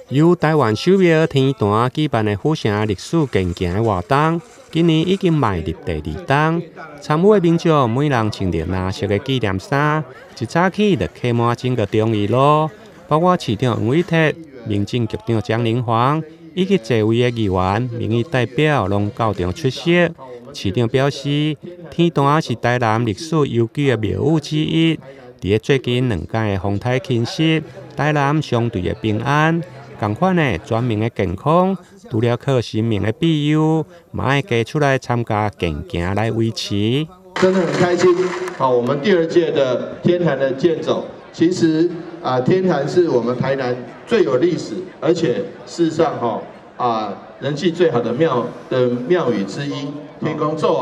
由台湾首庙天坛举办的府城历史健行的活动，今年已经迈入第2档。参与的民众每人穿着蓝色的纪念衫，一早起就客满整个中义路，包括市长黄伟哲、民政局长蒋玲煌以及座位的议员、民意代表拢到场出席。市长表示，天坛是台南历史悠久的庙宇之一，伫最近2届的风台侵袭，台南相对的平安。同款的全民的健康，除了靠神明的庇佑，嘛爱加出来参加健行来维持。真的很开心。好，我们第2届的天坛的健走，其实天坛是我们台南最有历史，而且事实上人气最好的庙宇之一。天公祖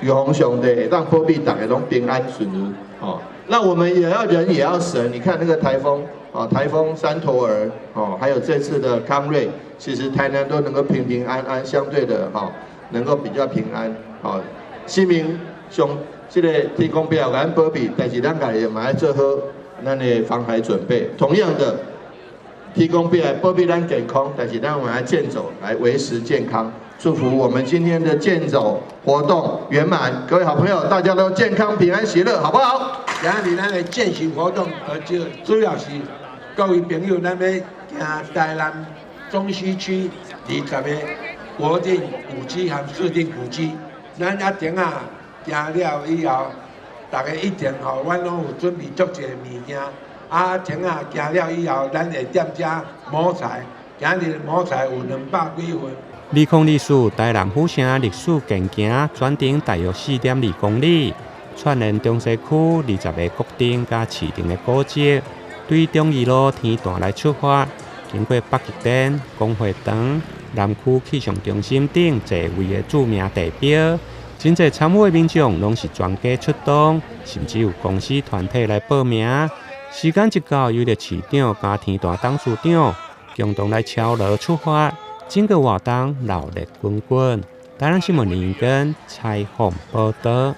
玉皇上帝让保庇大家拢平安顺利。那我们也要人也要神。你看那个台风山头儿还有这次的康瑞，其实台南都能够平平安安，相对的能够比较平安。市民上这个天公不要咱保庇，但是咱家己嘛要做好咱的防海准备。同样的，天公不要保庇咱健康，但是咱我们要健走来维持健康。祝福我们今天的健走活动圆满，各位好朋友，大家都健康、平安、喜乐，好不好？今日咱的践行活动，主要是各位朋友，咱要行台南中西区20个国定古迹和市定古迹，咱等行了以后，大家一定阮拢有准备足侪物件。等行了以后，咱会店遮摸彩，今日摸彩有200几份。2024台南府城历史健行全长大约4.2公里，串联中西区20个国定加市定的古迹，对中义路天坛来出发，经过北极点、公会堂、南区气象中心等座位的著名地标。真侪参与的民众拢是全家出动，甚至有公司团体来报名。时间一到，由着市长加天坛董事长共同来敲锣出发。整个活动热烈滚滚。台南新闻林根采访报道。